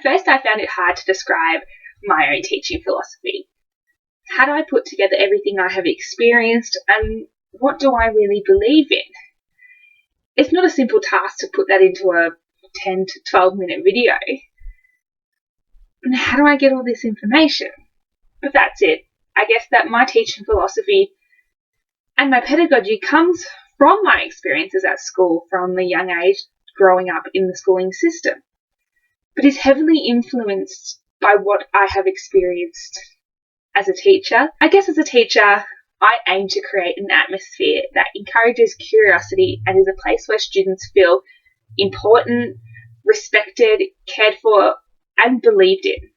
first I found it hard to describe my own teaching philosophy. How do I put together everything I have experienced, and what do I really believe in? It's not a simple task to put that into a 10 to 12 minute video. And how do I get all this information? But that's it. I guess that my teaching philosophy and my pedagogy comes from my experiences at school from a young age, growing up in the schooling system, but is heavily influenced by what I have experienced as a teacher. I guess as a teacher, I aim to create an atmosphere that encourages curiosity and is a place where students feel important, respected, cared for, and believed in.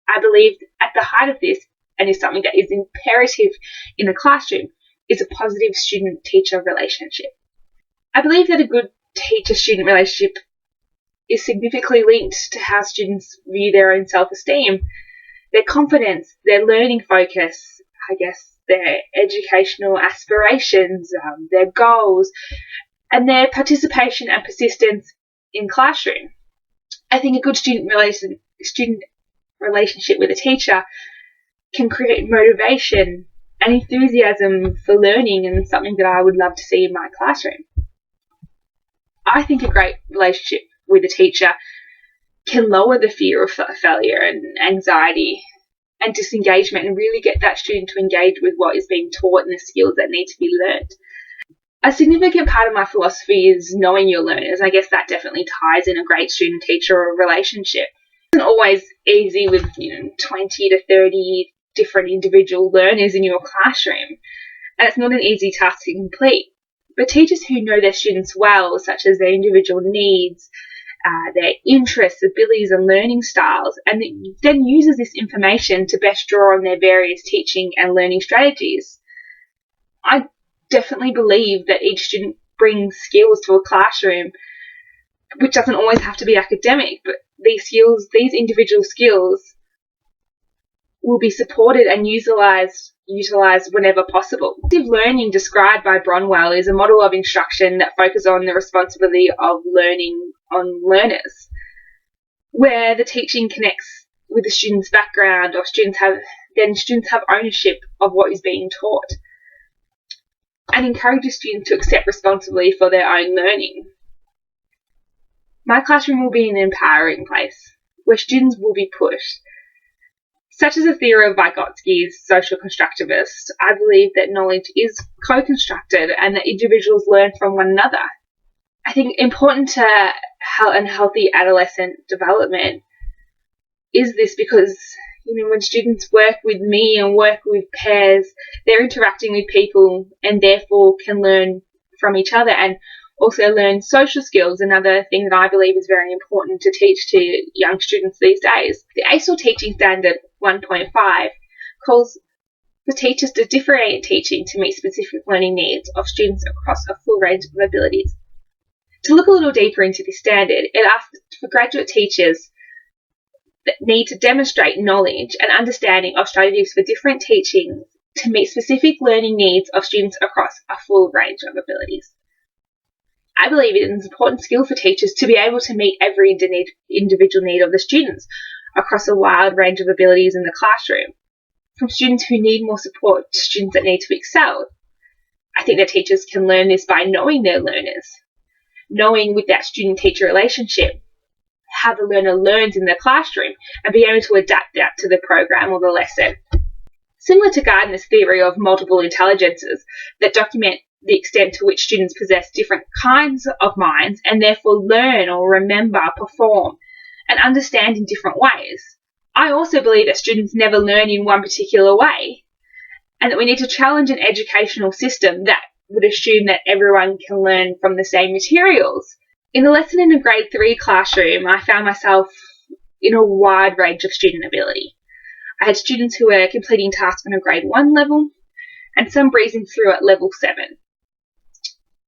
I believe at the heart of this, and is something that is imperative in the classroom, is a positive student-teacher relationship. I believe that a good teacher-student relationship is significantly linked to how students view their own self-esteem, their confidence, their learning focus, I guess their educational aspirations, their goals, and their participation and persistence in classroom. I think a good student relationship with a teacher can create motivation and enthusiasm for learning, and something that I would love to see in my classroom. I think a great relationship with a teacher can lower the fear of failure and anxiety and disengagement, and really get that student to engage with what is being taught and the skills that need to be learned. A significant part of my philosophy is knowing your learners. I guess that definitely ties in a great student-teacher relationship. It isn't always easy with 20 to 30 different individual learners in your classroom, and it's not an easy task to complete. But teachers who know their students well, such as their individual needs, their interests, abilities and learning styles, and then uses this information to best draw on their various teaching and learning strategies. I definitely believe that each student brings skills to a classroom, which doesn't always have to be academic, but these individual skills will be supported and utilised whenever possible. Active learning, described by Bronwell, is a model of instruction that focuses on the responsibility of learning on learners, where the teaching connects with the student's background, or students have ownership of what is being taught, and encourages students to accept responsibility for their own learning. My classroom will be an empowering place where students will be pushed. Such as the theory of Vygotsky's social constructivist, I believe that knowledge is co-constructed and that individuals learn from one another. I think important to healthy adolescent development is this, because when students work with me and work with peers, they're interacting with people and therefore can learn from each other and also learn social skills, another thing that I believe is very important to teach to young students these days. The ACEL Teaching Standard 1.5 calls for teachers to differentiate teaching to meet specific learning needs of students across a full range of abilities. To look a little deeper into this standard, it asks for graduate teachers that need to demonstrate knowledge and understanding of strategies for different teachings to meet specific learning needs of students across a full range of abilities. I believe it is an important skill for teachers to be able to meet every individual need of the students across a wide range of abilities in the classroom, from students who need more support to students that need to excel. I think that teachers can learn this by knowing their learners, knowing with that student-teacher relationship how the learner learns in the classroom, and be able to adapt that to the program or the lesson. Similar to Gardner's theory of multiple intelligences that document the extent to which students possess different kinds of minds and therefore learn or remember, perform, and understand in different ways. I also believe that students never learn in one particular way, and that we need to challenge an educational system that would assume that everyone can learn from the same materials. In a lesson in a grade 3 classroom, I found myself in a wide range of student ability. I had students who were completing tasks on a grade 1 level, and some breezing through at level 7.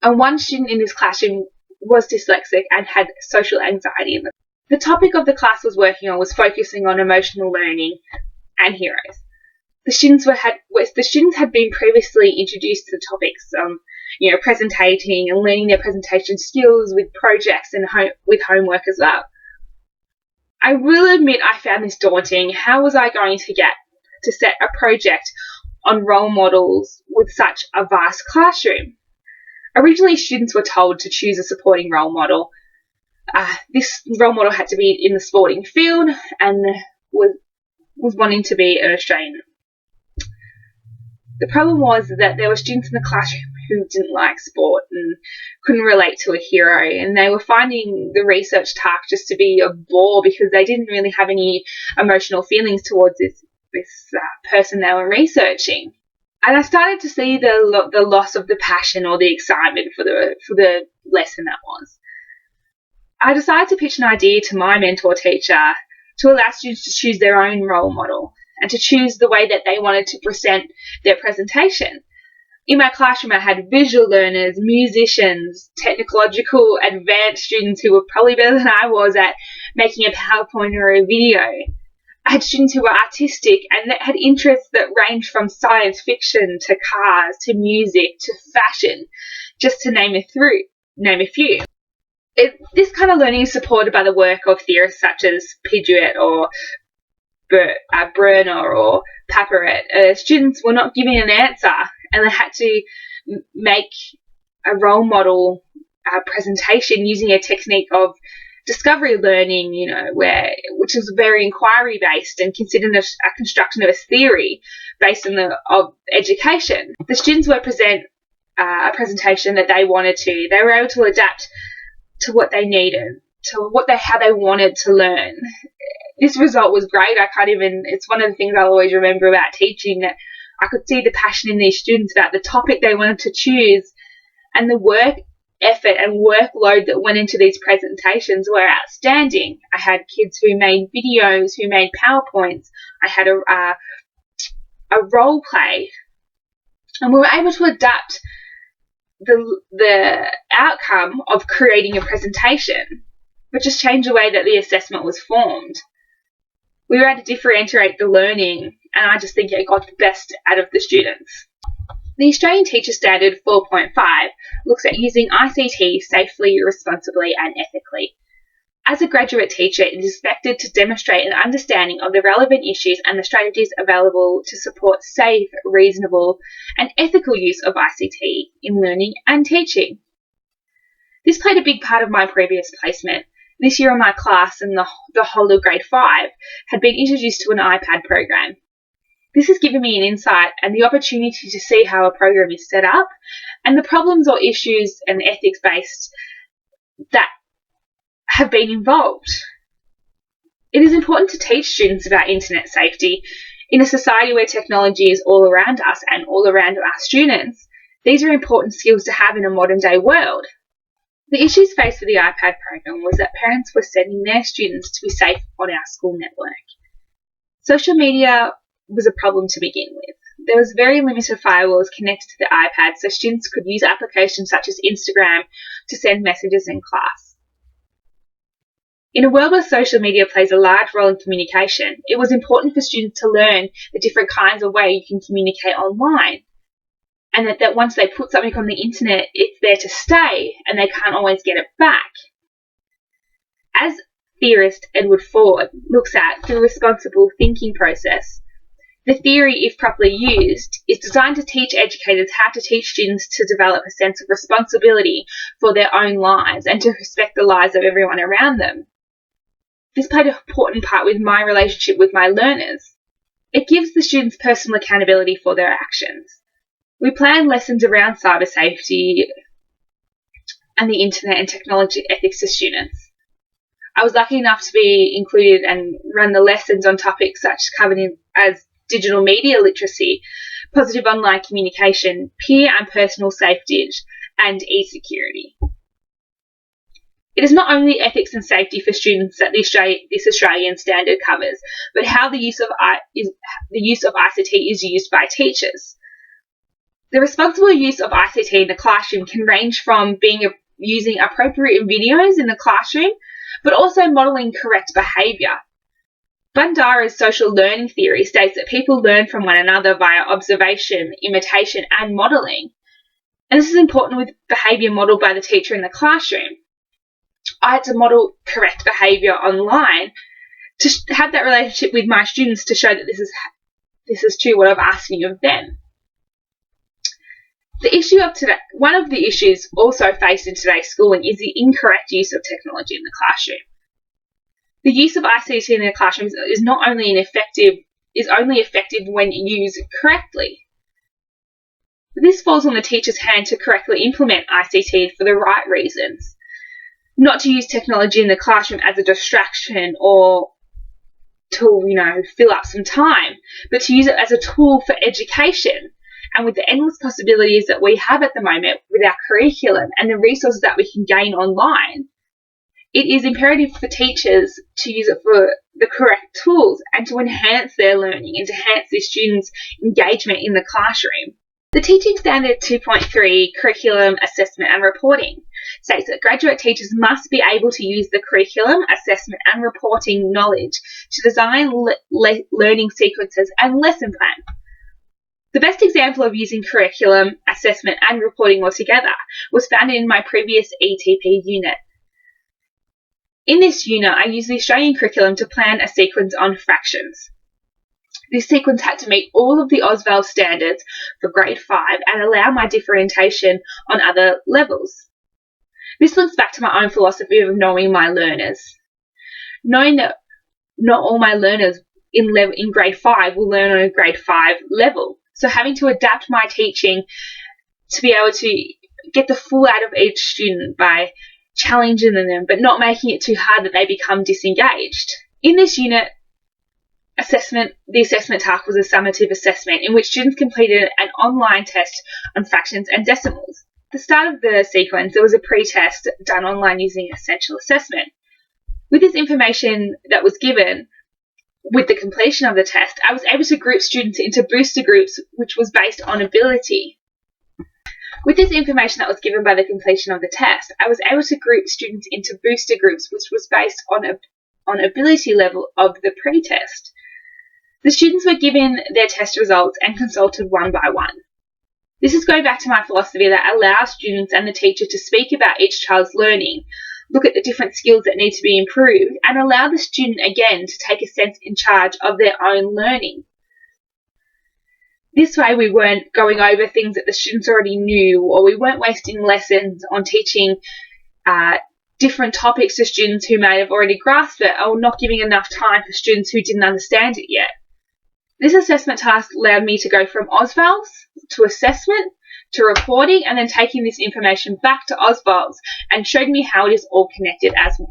And one student in this classroom was dyslexic and had social anxiety. The topic of the class was working on was focusing on emotional learning and heroes. The students had been previously introduced to the topics, presentating and learning their presentation skills with projects and with homework as well. I will admit I found this daunting. How was I going to get to set a project on role models with such a vast classroom? Originally, students were told to choose a supporting role model. This role model had to be in the sporting field and was wanting to be an Australian. The problem was that there were students in the classroom who didn't like sport and couldn't relate to a hero, and they were finding the research task just to be a bore because they didn't really have any emotional feelings towards this person they were researching. And I started to see the loss of the passion or the excitement for the lesson that was. I decided to pitch an idea to my mentor teacher to allow students to choose their own role model and to choose the way that they wanted to present their presentation. In my classroom, I had visual learners, musicians, technological advanced students who were probably better than I was at making a PowerPoint or a video. I had students who were artistic and that had interests that ranged from science fiction to cars to music to fashion, just to name a few. This kind of learning is supported by the work of theorists such as Pidgeot or Brunner or Paperet. Students were not given an answer and they had to make a role model presentation using a technique of discovery learning, which is very inquiry based and considered a construction of a theory based on of education. The students would present a presentation that they wanted to. They were able to adapt to what they needed, to how they wanted to learn. This result was great. It's one of the things I'll always remember about teaching, that I could see the passion in these students about the topic they wanted to choose, and the work effort and workload that went into these presentations were outstanding. I had kids who made videos, who made PowerPoints. I had a role play, and we were able to adapt the outcome of creating a presentation, but just changed the way that the assessment was formed. We were able to differentiate the learning, and I just think it got the best out of the students. The Australian Teacher Standard 4.5 looks at using ICT safely, responsibly and ethically. As a graduate teacher, it is expected to demonstrate an understanding of the relevant issues and the strategies available to support safe, reasonable and ethical use of ICT in learning and teaching. This played a big part of my previous placement. This year in my class and the whole of grade 5 had been introduced to an iPad program. This has given me an insight and the opportunity to see how a program is set up and the problems or issues and ethics based that have been involved. It is important to teach students about internet safety in a society where technology is all around us and all around our students. These are important skills to have in a modern day world. The issues faced with the iPad program was that parents were sending their students to be safe on our school network. Social media was a problem to begin with. There was very limited firewalls connected to the iPad, so students could use applications such as Instagram to send messages in class. In a world where social media plays a large role in communication, it was important for students to learn the different kinds of ways you can communicate online, and that once they put something on the internet, it's there to stay and they can't always get it back. As theorist Edward Ford looks at the responsible thinking process, the theory, if properly used, is designed to teach educators how to teach students to develop a sense of responsibility for their own lives and to respect the lives of everyone around them. This played an important part with my relationship with my learners. It gives the students personal accountability for their actions. We planned lessons around cyber safety and the internet and technology ethics to students. I was lucky enough to be included and run the lessons on topics such covered as digital media literacy, positive online communication, peer and personal safety, and e-security. It is not only ethics and safety for students that this Australian standard covers, but how the use of ICT is used by teachers. The responsible use of ICT in the classroom can range from using appropriate videos in the classroom, but also modelling correct behaviour. Bandura's social learning theory states that people learn from one another via observation, imitation and modelling. And this is important with behaviour modelled by the teacher in the classroom. I had to model correct behaviour online to have that relationship with my students to show that this is true what I'm asking of them. The issue of today, one of the issues also faced in today's schooling is the incorrect use of technology in the classroom. The use of ICT in the classrooms is only effective when used correctly. This falls on the teacher's hand to correctly implement ICT for the right reasons, not to use technology in the classroom as a distraction or to, fill up some time, but to use it as a tool for education. And with the endless possibilities that we have at the moment with our curriculum and the resources that we can gain online, it is imperative for teachers to use it for the correct tools and to enhance their learning and to enhance their students' engagement in the classroom. The Teaching Standard 2.3 Curriculum Assessment and Reporting states that graduate teachers must be able to use the curriculum, assessment and reporting knowledge to design learning sequences and lesson plan. The best example of using curriculum, assessment and reporting altogether was found in my previous ETP unit. In this unit, I used the Australian curriculum to plan a sequence on fractions. This sequence had to meet all of the Ausval standards for grade 5 and allow my differentiation on other levels. This links back to my own philosophy of knowing my learners. Knowing that not all my learners in grade 5 will learn on a grade 5 level. So having to adapt my teaching to be able to get the full out of each student by challenging them but not making it too hard that they become disengaged. In this unit, the assessment task was a summative assessment in which students completed an online test on fractions and decimals. At the start of the sequence, there was a pre-test done online using essential assessment. With this information that was given, with the completion of the test, I was able to group students into booster groups, which was based on ability. With this information that was given by the completion of the test, I was able to group students into booster groups, which was based on ability level of the pre-test. The students were given their test results and consulted one by one. This is going back to my philosophy that allows students and the teacher to speak about each child's learning, look at the different skills that need to be improved, and allow the student again to take a sense in charge of their own learning. This way we weren't going over things that the students already knew, or we weren't wasting lessons on teaching different topics to students who may have already grasped it, or not giving enough time for students who didn't understand it yet. This assessment task allowed me to go from Ausvals to assessment to reporting and then taking this information back to Ausvals and showed me how it is all connected as one.